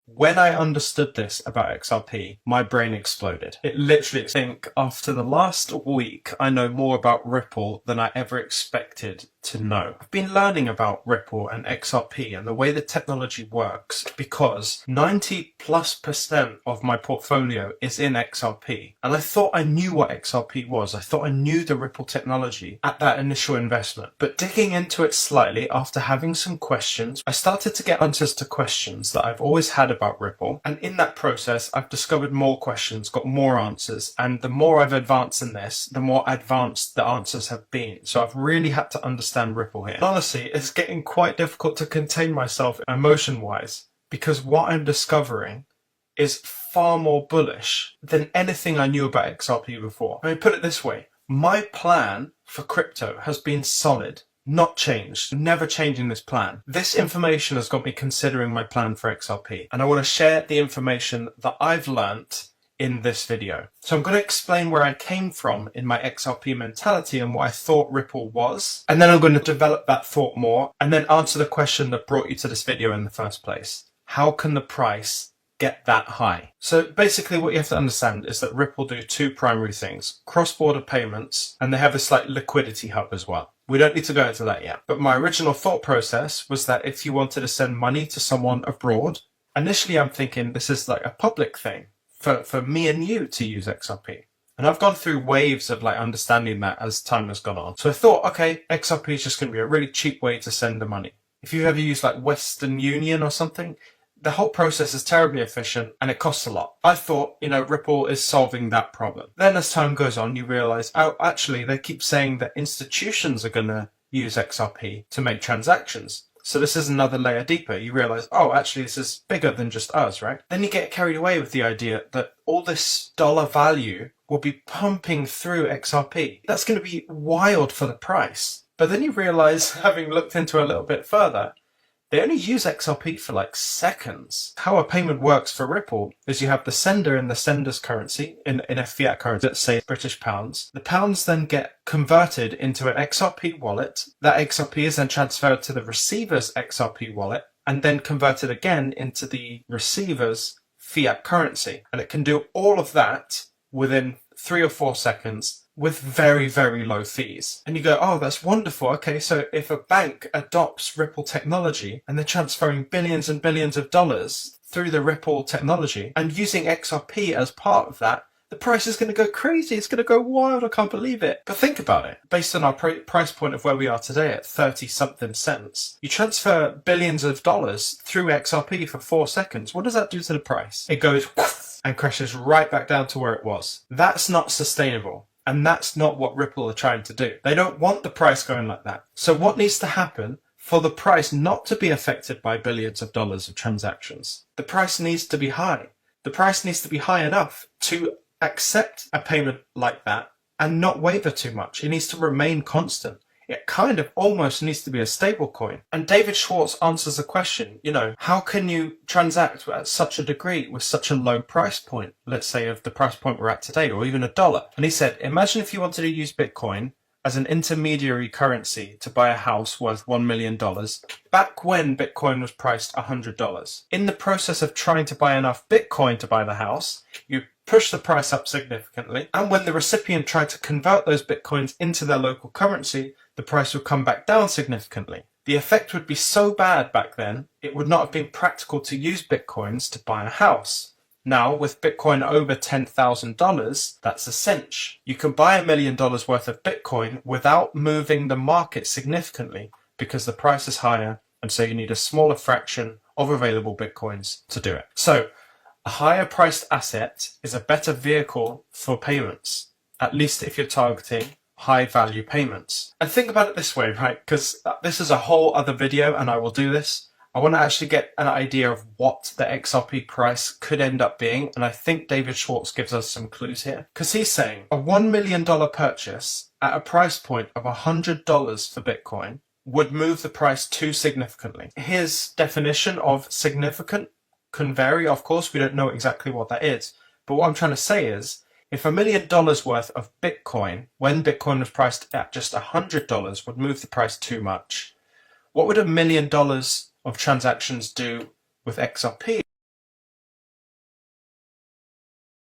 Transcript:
When I understood this about XRP, my brain exploded. It literally, I think after the last week, I know more about Ripple than I ever expected to know. I've been learning about Ripple and XRP and the way the technology works because 90+% of my portfolio is in XRP. And I thought I knew what XRP was. I thought I knew the Ripple technology at that initial investment. But digging into it slightly after having some questions, I started to get answers to questions that I've always had about Ripple. And in that process, I've discovered more questions, got more answers. And the more I've advanced in this, the more advanced the answers have been. So I've really had to understand Ripple here. And honestly, it's getting quite difficult to contain myself emotion-wise because what I'm discovering is far more bullish than anything I knew about XRP before. I mean, put it this way, my plan for crypto has been solid, not changed, never changing this plan. This information has got me considering my plan for XRP, and I want to share the information that I've learnt in this video. So I'm going to explain where I came from in my XRP mentality and what I thought Ripple was, and then I'm going to develop that thought more and then answer the question that brought you to this video in the first place. How can the price get that high? So basically what you have to understand is that Ripple do two primary things: cross-border payments, and they have this like liquidity hub as well. We don't need to go into that yet. But my original thought process was that if you wanted to send money to someone abroad, initially I'm thinking this is like a public thing for me and you to use XRP. And I've gone through waves of like understanding that as time has gone on. So I thought, okay, XRP is just going to be a really cheap way to send the money. If you've ever used like Western Union or something, the whole process is terribly efficient and it costs a lot. I thought, Ripple is solving that problem. Then as time goes on, you realize, oh, actually, they keep saying that institutions are going to use XRP to make transactions. So this is another layer deeper. You realize, oh, actually, this is bigger than just us, right? Then you get carried away with the idea that all this dollar value will be pumping through XRP. That's going to be wild for the price. But then you realize, having looked into it a little bit further, they only use XRP for like seconds. How a payment works for Ripple is you have the sender in the sender's currency, in a fiat currency, let's say British pounds. The pounds then get converted into an XRP wallet. That XRP is then transferred to the receiver's XRP wallet and then converted again into the receiver's fiat currency. And it can do all of that within 3 or 4 seconds with very, very low fees. And you go, oh, that's wonderful. Okay, so if a bank adopts Ripple technology and they're transferring billions and billions of dollars through the Ripple technology and using XRP as part of that, the price is going to go crazy. It's going to go wild. I can't believe it. But think about it. Based on our price point of where we are today at 30-something cents, you transfer billions of dollars through XRP for 4 seconds. What does that do to the price? It goes and crashes right back down to where it was. That's not sustainable. And that's not what Ripple are trying to do. They don't want the price going like that. So what needs to happen for the price not to be affected by billions of dollars of transactions? The price needs to be high. The price needs to be high enough to accept a payment like that and not waver too much. It needs to remain constant. It kind of almost needs to be a stable coin. And David Schwartz answers the question, how can you transact at such a degree with such a low price point, let's say of the price point we're at today, or even $1? And he said, imagine if you wanted to use Bitcoin as an intermediary currency to buy a house worth $1 million back when Bitcoin was priced $100. In the process of trying to buy enough Bitcoin to buy the house, you push the price up significantly. And when the recipient tried to convert those Bitcoins into their local currency, the price would come back down significantly. The effect would be so bad back then, it would not have been practical to use Bitcoins to buy a house. Now, with Bitcoin over $10,000, that's a cinch. You can buy $1 million worth of Bitcoin without moving the market significantly because the price is higher, and so you need a smaller fraction of available Bitcoins to do it. So, a higher priced asset is a better vehicle for payments, at least if you're targeting high value payments. And think about it this way, right? Because this is a whole other video and I will do this. I want to actually get an idea of what the XRP price could end up being. And I think David Schwartz gives us some clues here. Because he's saying a $1 million purchase at a price point of $100 for Bitcoin would move the price too significantly. His definition of significant can vary, of course. We don't know exactly what that is. But what I'm trying to say is, if $1 million worth of Bitcoin, when Bitcoin was priced at just $100, would move the price too much, what would $1 million of transactions do with XRP?